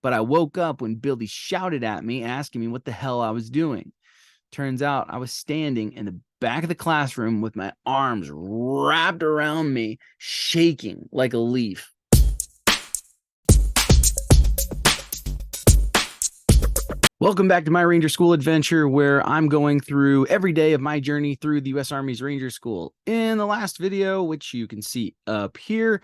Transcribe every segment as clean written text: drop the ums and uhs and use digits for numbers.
But I woke up when Billy shouted at me, asking me what the hell I was doing. Turns out I was standing in the back of the classroom with my arms wrapped around me, shaking like a leaf. Welcome back to my Ranger School adventure, where I'm going through every day of my journey through the U.S. Army's Ranger School. In the last video, which you can see up here,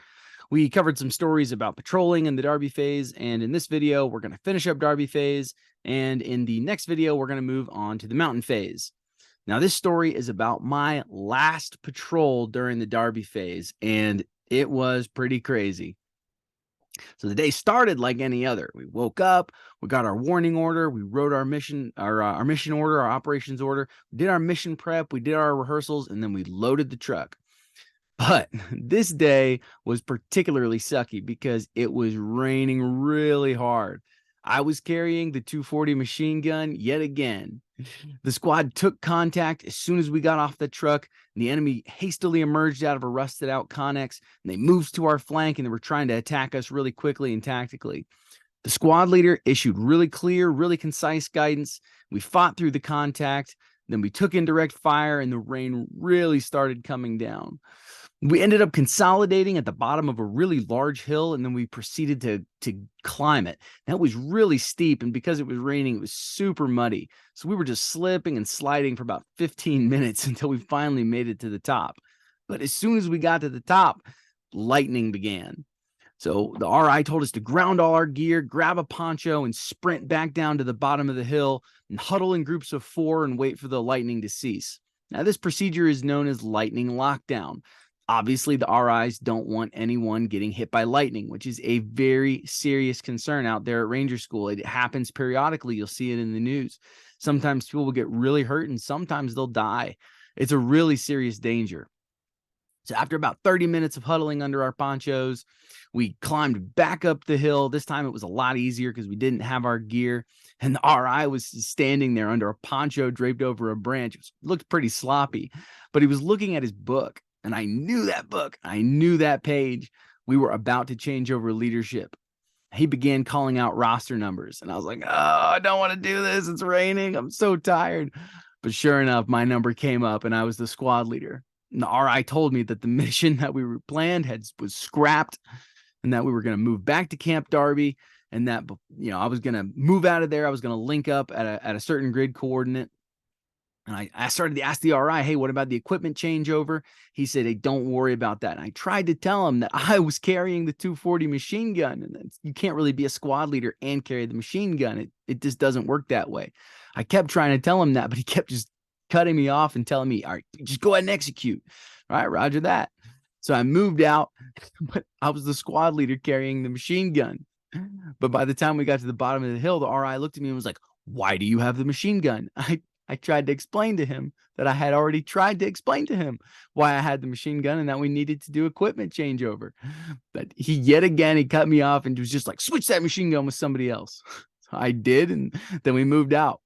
we covered some stories about patrolling in the Darby Phase, and in this video, we're going to finish up Darby Phase, and in the next video, we're going to move on to the Mountain Phase. Now, this story is about my last patrol during the Darby Phase, and it was pretty crazy. So the day started like any other. We woke up, we got our warning order, we wrote our mission order, our operations order, we did our mission prep, we did our rehearsals, and then we loaded the truck. But this day was particularly sucky because it was raining really hard. I was carrying the 240 machine gun yet again. The squad took contact as soon as we got off the truck, and the enemy hastily emerged out of a rusted out Connex, and they moved to our flank, and they were trying to attack us really quickly and tactically. The squad leader issued really clear, really concise guidance. We fought through the contact, then we took indirect fire, and the rain really started coming down. We ended up consolidating at the bottom of a really large hill, and then we proceeded to climb it. That was really steep, and because it was raining, it was super muddy. So we were just slipping and sliding for about 15 minutes until we finally made it to the top. But as soon as we got to the top, lightning began. So the RI told us to ground all our gear, grab a poncho, and sprint back down to the bottom of the hill and huddle in groups of 4 and wait for the lightning to cease. Now, this procedure is known as lightning lockdown. Obviously, the RIs don't want anyone getting hit by lightning, which is a very serious concern out there at Ranger School. It happens periodically. You'll see it in the news. Sometimes people will get really hurt, and sometimes they'll die. It's a really serious danger. So after about 30 minutes of huddling under our ponchos, we climbed back up the hill. This time it was a lot easier because we didn't have our gear. And the RI was standing there under a poncho draped over a branch. It looked pretty sloppy, but he was looking at his book. And I knew that book. I knew that page. We were about to change over leadership. He began calling out roster numbers. And I was like, oh, I don't want to do this. It's raining. I'm so tired. But sure enough, my number came up and I was the squad leader. And the RI told me that the mission that we were planned was scrapped and that we were going to move back to Camp Darby, and that, I was going to move out of there. I was going to link up at a certain grid coordinate. And I started to ask the RI, hey, what about the equipment changeover? He said, hey, don't worry about that. And I tried to tell him that I was carrying the 240 machine gun, and you can't really be a squad leader and carry the machine gun. It just doesn't work that way. I kept trying to tell him that, but he kept just cutting me off and telling me, all right, just go ahead and execute. All right, roger that. So I moved out, but I was the squad leader carrying the machine gun. But by the time we got to the bottom of the hill, the RI looked at me and was like, why do you have the machine gun? I tried to explain to him that I had already tried to explain to him why I had the machine gun and that we needed to do equipment changeover. But he cut me off and was just like, switch that machine gun with somebody else. So I did, and then we moved out.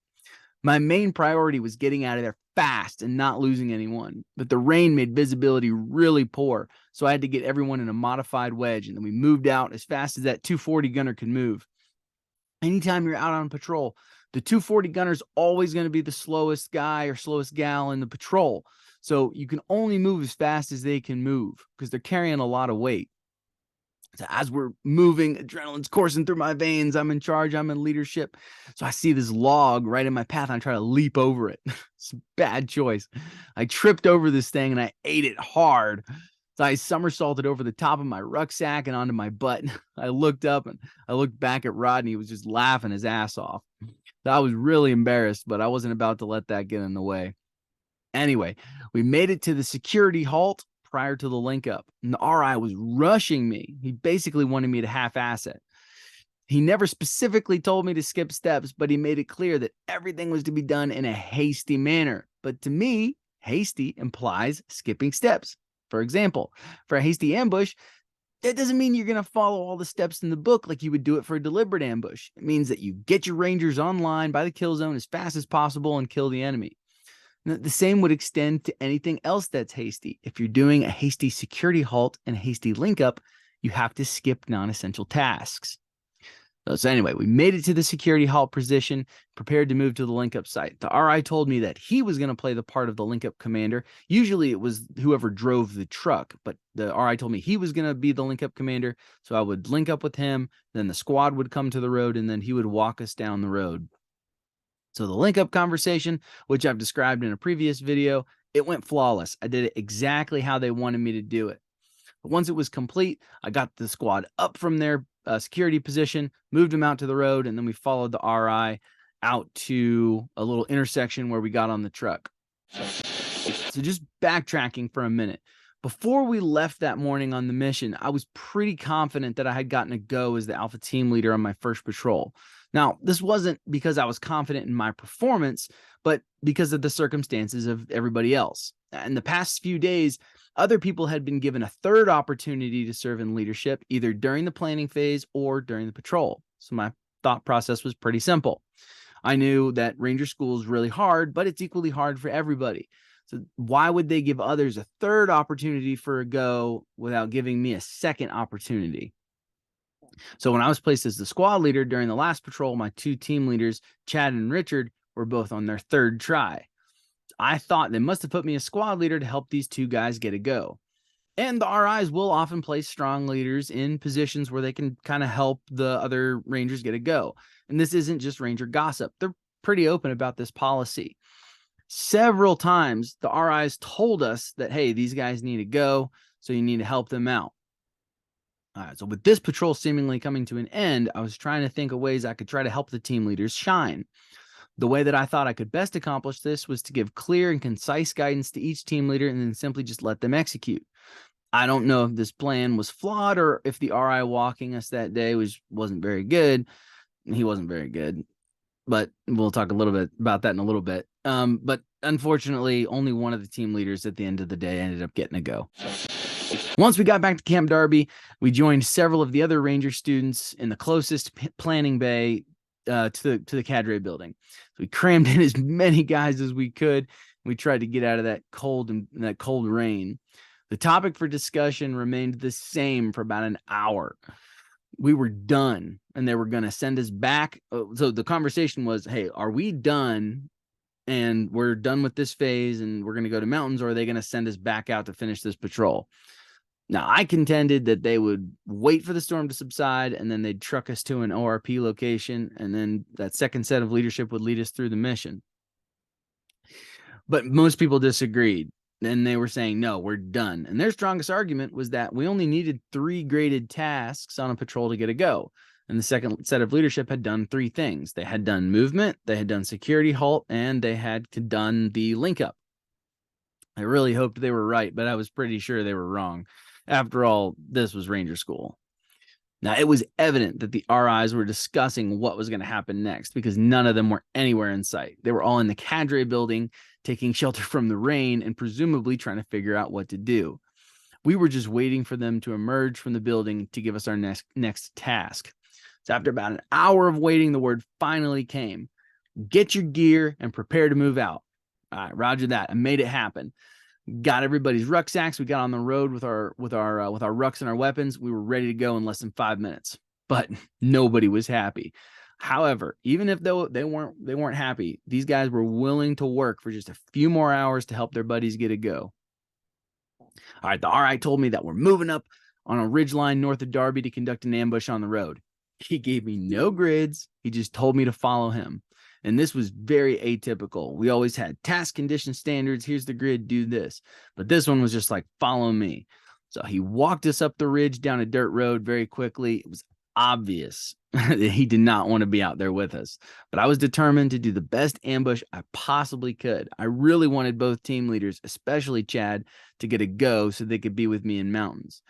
My main priority was getting out of there fast and not losing anyone. But the rain made visibility really poor, so I had to get everyone in a modified wedge, and then we moved out as fast as that 240 gunner could move. Anytime you're out on patrol, the 240 gunner is always going to be the slowest guy or slowest gal in the patrol. So you can only move as fast as they can move because they're carrying a lot of weight. So as we're moving, adrenaline's coursing through my veins. I'm in charge. I'm in leadership. So I see this log right in my path. I try to leap over it. It's a bad choice. I tripped over this thing and I ate it hard. So I somersaulted over the top of my rucksack and onto my butt. I looked up and I looked back at Rodney. He was just laughing his ass off. So I was really embarrassed, but I wasn't about to let that get in the way. Anyway, we made it to the security halt prior to the link up, and the RI was rushing me. He basically wanted me to half-ass it. He never specifically told me to skip steps, but he made it clear that everything was to be done in a hasty manner. But to me, hasty implies skipping steps. For example, for a hasty ambush, that doesn't mean you're going to follow all the steps in the book like you would do it for a deliberate ambush. It means that you get your rangers online by the kill zone as fast as possible and kill the enemy. The same would extend to anything else that's hasty. If you're doing a hasty security halt and a hasty link up, you have to skip non-essential tasks. So anyway, we made it to the security halt position, prepared to move to the link-up site. The RI told me that he was going to play the part of the link-up commander. Usually it was whoever drove the truck, but the RI told me he was going to be the link-up commander, so I would link up with him, then the squad would come to the road, and then he would walk us down the road. So the link-up conversation, which I've described in a previous video, it went flawless. I did it exactly how they wanted me to do it. But once it was complete, I got the squad up from their security position, moved them out to the road, and then we followed the RI out to a little intersection where we got on the truck. So just backtracking for a minute. Before we left that morning on the mission, I was pretty confident that I had gotten a go as the Alpha team leader on my first patrol. Now, this wasn't because I was confident in my performance, but because of the circumstances of everybody else. In the past few days, other people had been given a third opportunity to serve in leadership, either during the planning phase or during the patrol. So my thought process was pretty simple. I knew that Ranger School is really hard, but it's equally hard for everybody. So why would they give others a third opportunity for a go without giving me a second opportunity? So when I was placed as the squad leader during the last patrol, my two team leaders, Chad and Richard, were both on their third try. I thought they must have put me as squad leader to help these two guys get a go. And the RIs will often place strong leaders in positions where they can kind of help the other Rangers get a go. And this isn't just Ranger gossip. They're pretty open about this policy. Several times, the RIs told us that, hey, these guys need to go, so you need to help them out. All right, so with this patrol seemingly coming to an end, I was trying to think of ways I could try to help the team leaders shine. The way that I thought I could best accomplish this was to give clear and concise guidance to each team leader and then simply just let them execute. I don't know if this plan was flawed or if the RI walking us that day wasn't very good. He wasn't very good, but we'll talk a little bit about that in a little bit. But unfortunately, only one of the team leaders at the end of the day ended up getting a go. Once we got back to Camp Darby, we joined several of the other Ranger students in the closest planning bay to the cadre building. So we crammed in as many guys as we could. We tried to get out of that cold rain. The topic for discussion remained the same for about an hour. We were done, and they were going to send us back. So the conversation was, hey, are we done? And we're done with this phase, and we're going to go to mountains, or are they going to send us back out to finish this patrol? Now, I contended that they would wait for the storm to subside, and then they'd truck us to an ORP location, and then that second set of leadership would lead us through the mission. But most people disagreed, and they were saying, no, we're done. And their strongest argument was that we only needed 3 graded tasks on a patrol to get a go. And the second set of leadership had done 3 things. They had done movement, they had done security halt, and they had done the link up. I really hoped they were right, but I was pretty sure they were wrong. After all, this was Ranger School. Now, it was evident that the RIs were discussing what was going to happen next because none of them were anywhere in sight. They were all in the cadre building, taking shelter from the rain and presumably trying to figure out what to do. We were just waiting for them to emerge from the building to give us our next task. So after about an hour of waiting, the word finally came. Get your gear and prepare to move out. All right, roger that. I made it happen. Got everybody's rucksacks. We got on the road with our rucks and our weapons. We were ready to go in less than 5 minutes, but nobody was happy. However, even if they weren't happy, these guys were willing to work for just a few more hours to help their buddies get a go. All right, the RI told me that we're moving up on a ridgeline north of Darby to conduct an ambush on the road. He gave me no grids. He just told me to follow him. And this was very atypical. We always had task condition standards. Here's the grid, do this. But this one was just like, follow me. So he walked us up the ridge down a dirt road very quickly. It was obvious that he did not want to be out there with us. But I was determined to do the best ambush I possibly could. I really wanted both team leaders, especially Chad, to get a go so they could be with me in mountains.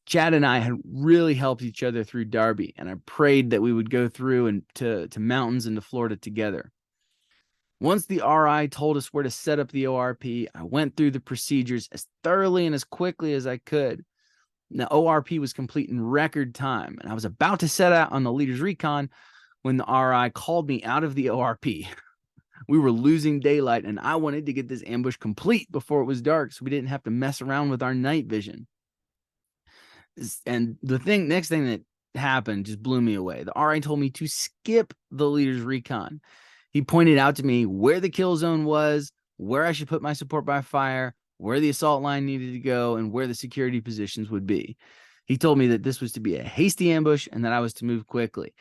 Chad and I had really helped each other through Darby, and I prayed that we would go through and to mountains and to Florida together. Once the RI told us where to set up the ORP, I went through the procedures as thoroughly and as quickly as I could. The ORP was complete in record time, and I was about to set out on the leader's recon when the RI called me out of the ORP. We were losing daylight, and I wanted to get this ambush complete before it was dark so we didn't have to mess around with our night vision. And the next thing that happened just blew me away. The RI told me to skip the leader's recon. He pointed out to me where the kill zone was, where I should put my support by fire, where the assault line needed to go, and where the security positions would be. He told me that this was to be a hasty ambush and that I was to move quickly.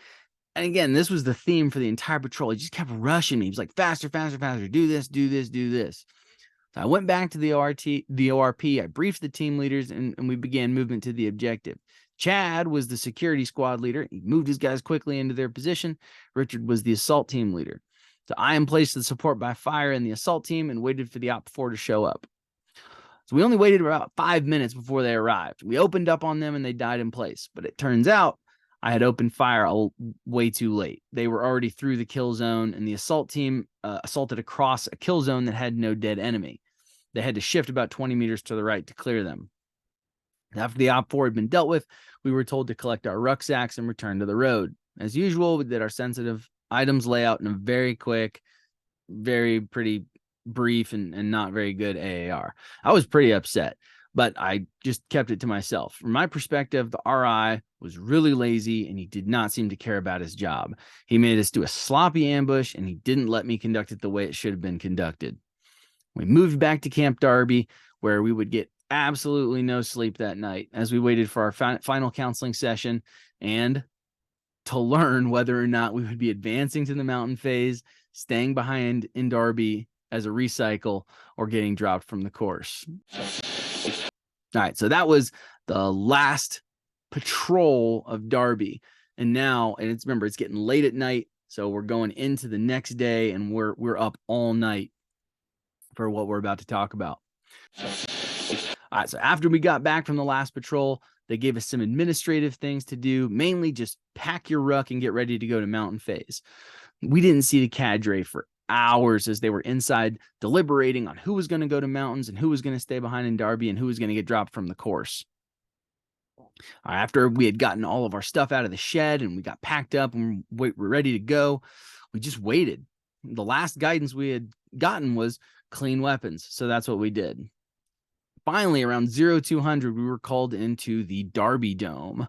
And again, this was the theme for the entire patrol. He just kept rushing me. He was like, faster, faster, faster. Do this, do this, do this. So I went back to the ORP. I briefed the team leaders, and we began movement to the objective. Chad was the security squad leader. He moved his guys quickly into their position. Richard was the assault team leader. So I placed the support by fire in the assault team and waited for the Op 4 to show up. So we only waited about 5 minutes before they arrived. We opened up on them and they died in place. But it turns out I had opened fire way too late. They were already through the kill zone, and the assault team assaulted across a kill zone that had no dead enemy. They had to shift about 20 meters to the right to clear them. After the Op 4 had been dealt with, we were told to collect our rucksacks and return to the road. As usual, we did our sensitive items layout in a very quick, pretty brief and not very good AAR. I was pretty upset, but I just kept it to myself. From my perspective, the RI was really lazy and he did not seem to care about his job. He made us do a sloppy ambush and he didn't let me conduct it the way it should have been conducted. We moved back to Camp Darby, where we would get absolutely no sleep that night as we waited for our final counseling session and to learn whether or not we would be advancing to the mountain phase, staying behind in Darby as a recycle, or getting dropped from the course. All right, so that was the last patrol of Darby. And now, remember, it's getting late at night, so we're going into the next day, and we're up all night for what we're about to talk about. All right, so after we got back from the last patrol, they gave us some administrative things to do, mainly just pack your ruck and get ready to go to mountain phase. We didn't see the cadre for hours as they were inside deliberating on who was going to go to mountains and who was going to stay behind in Darby and who was going to get dropped from the course. After we had gotten all of our stuff out of the shed and we got packed up and we're ready to go, we just waited. The last guidance we had gotten was clean weapons, so that's what we did. Finally, around 0200, we were called into the Darby Dome,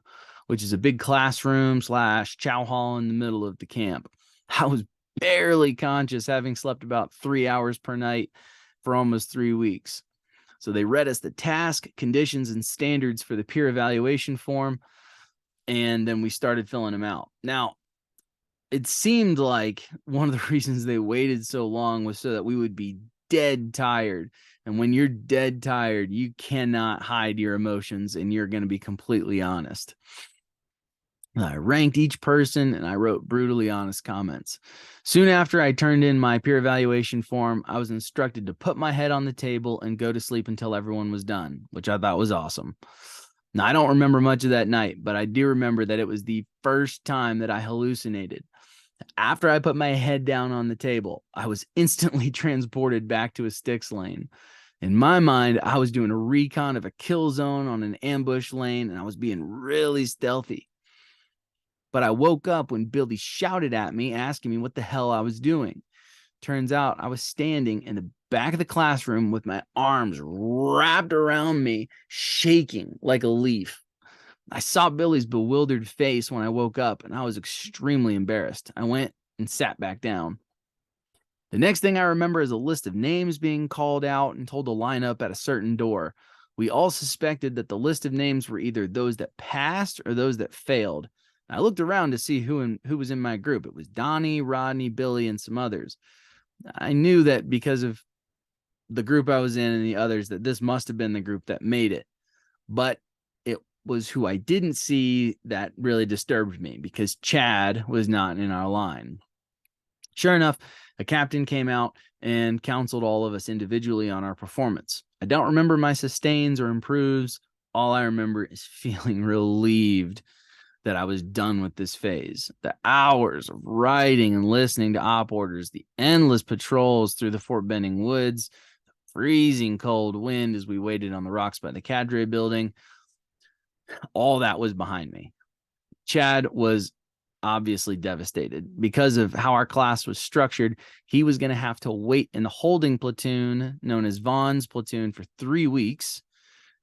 which is a big classroom / chow hall in the middle of the camp. I was barely conscious, having slept about 3 hours per night for almost 3 weeks. So they read us the task, conditions, and standards for the peer evaluation form, and then we started filling them out. Now, it seemed like one of the reasons they waited so long was so that we would be dead tired. And when you're dead tired, you cannot hide your emotions, and you're going to be completely honest. I ranked each person and I wrote brutally honest comments. Soon after I turned in my peer evaluation form, I was instructed to put my head on the table and go to sleep until everyone was done, which I thought was awesome. Now, I don't remember much of that night, but I do remember that it was the first time that I hallucinated. After I put my head down on the table, I was instantly transported back to a sticks lane. In my mind, I was doing a recon of a kill zone on an ambush lane, and I was being really stealthy. But I woke up when Billy shouted at me, asking me what the hell I was doing. Turns out I was standing in the back of the classroom with my arms wrapped around me, shaking like a leaf. I saw Billy's bewildered face when I woke up, and I was extremely embarrassed. I went and sat back down. The next thing I remember is a list of names being called out and told to line up at a certain door. We all suspected that the list of names were either those that passed or those that failed. I looked around to see who was in my group. It was Donnie, Rodney, Billy, and some others. I knew that because of the group I was in and the others, that this must have been the group that made it. But it was who I didn't see that really disturbed me, because Chad was not in our line. Sure enough, a captain came out and counseled all of us individually on our performance. I don't remember my sustains or improves. All I remember is feeling relieved that I was done with this phase. The hours of writing and listening to op orders, the endless patrols through the Fort Benning woods, the freezing cold wind as we waited on the rocks by the cadre building, all that was behind me. Chad was obviously devastated. Because of how our class was structured, he was going to have to wait in the holding platoon known as Vaughn's platoon for 3 weeks.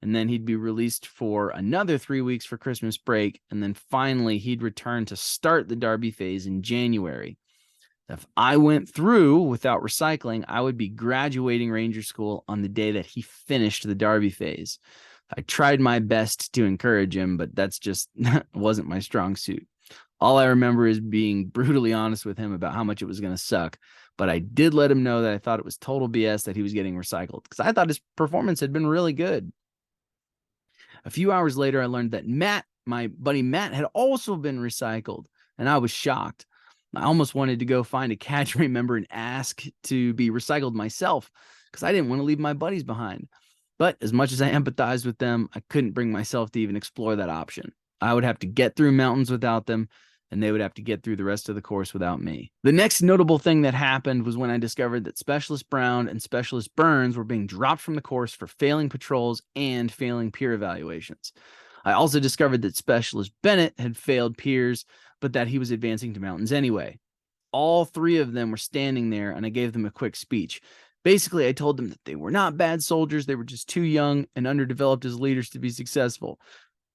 and then he'd be released for another 3 weeks for Christmas break, and then finally he'd return to start the Darby phase in January. If I went through without recycling, I would be graduating Ranger School on the day that he finished the Darby phase. I tried my best to encourage him, but that's just wasn't my strong suit. All I remember is being brutally honest with him about how much it was going to suck. But I did let him know that I thought it was total BS that he was getting recycled, because I thought his performance had been really good. A few hours later, I learned that Matt, my buddy Matt, had also been recycled, and I was shocked. I almost wanted to go find a cadre member and ask to be recycled myself, because I didn't want to leave my buddies behind. But as much as I empathized with them, I couldn't bring myself to even explore that option. I would have to get through mountains without them, and they would have to get through the rest of the course without me. The next notable thing that happened was when I discovered that Specialist Brown and Specialist Burns were being dropped from the course for failing patrols and failing peer evaluations. I also discovered that Specialist Bennett had failed peers, but that he was advancing to mountains anyway. All three of them were standing there, and I gave them a quick speech. Basically, I told them that they were not bad soldiers. They were just too young and underdeveloped as leaders to be successful,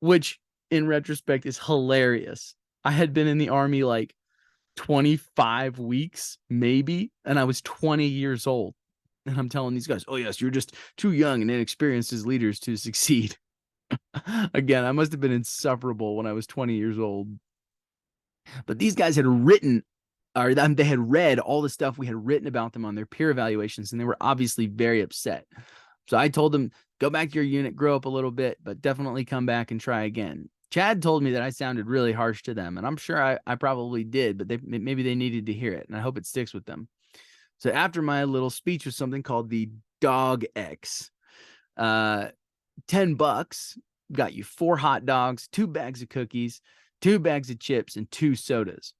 which in retrospect is hilarious. I had been in the Army like 25 weeks, maybe, and I was 20 years old. And I'm telling these guys, oh, yes, you're just too young and inexperienced as leaders to succeed. Again, I must have been insufferable when I was 20 years old. But these guys had written, or they had read all the stuff we had written about them on their peer evaluations, and they were obviously very upset. So I told them, go back to your unit, grow up a little bit, but definitely come back and try again. Chad told me that I sounded really harsh to them, and I'm sure I probably did, but maybe they needed to hear it, and I hope it sticks with them. So after my little speech was something called the Dog X. $10 got you 4 hot dogs, 2 bags of cookies, 2 bags of chips, and 2 sodas.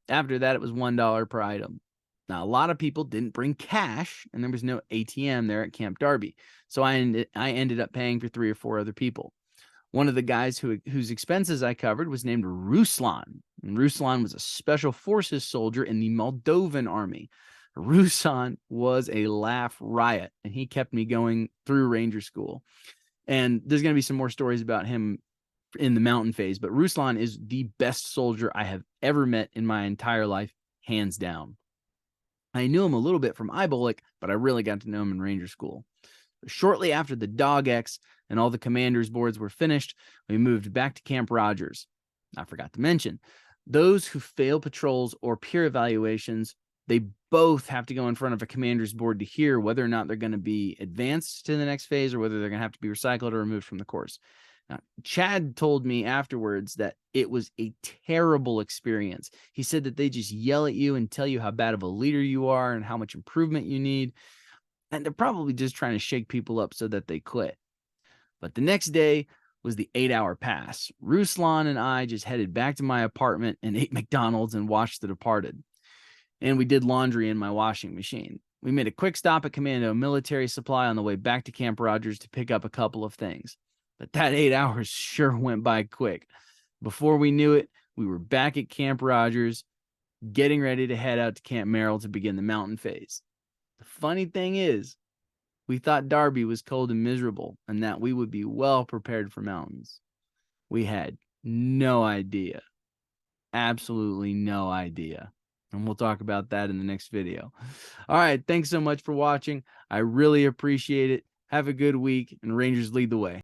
After that, it was $1 per item. Now, a lot of people didn't bring cash, and there was no ATM there at Camp Darby, so I ended up paying for 3 or 4 other people. One of the guys whose expenses I covered was named Ruslan. And Ruslan was a special forces soldier in the Moldovan army. Ruslan was a laugh riot, and he kept me going through Ranger School. And there's going to be some more stories about him in the mountain phase, but Ruslan is the best soldier I have ever met in my entire life, hands down. I knew him a little bit from Ibolic, but I really got to know him in Ranger School. Shortly after the Dog X and all the commanders' boards were finished, we moved back to Camp Rogers. I forgot to mention, those who fail patrols or peer evaluations, they both have to go in front of a commander's board to hear whether or not they're going to be advanced to the next phase or whether they're going to have to be recycled or removed from the course. Now, Chad told me afterwards that it was a terrible experience. He said that they just yell at you and tell you how bad of a leader you are and how much improvement you need. And they're probably just trying to shake people up so that they quit. But the next day was the 8-hour pass. Ruslan and I just headed back to my apartment and ate McDonald's and watched The Departed. And we did laundry in my washing machine. We made a quick stop at Commando Military Supply on the way back to Camp Rogers to pick up a couple of things. But that 8 hours sure went by quick. Before we knew it, we were back at Camp Rogers, getting ready to head out to Camp Merrill to begin the mountain phase. The funny thing is, we thought Darby was cold and miserable and that we would be well prepared for mountains. We had no idea. Absolutely no idea. And we'll talk about that in the next video. All right, thanks so much for watching. I really appreciate it. Have a good week, and Rangers lead the way.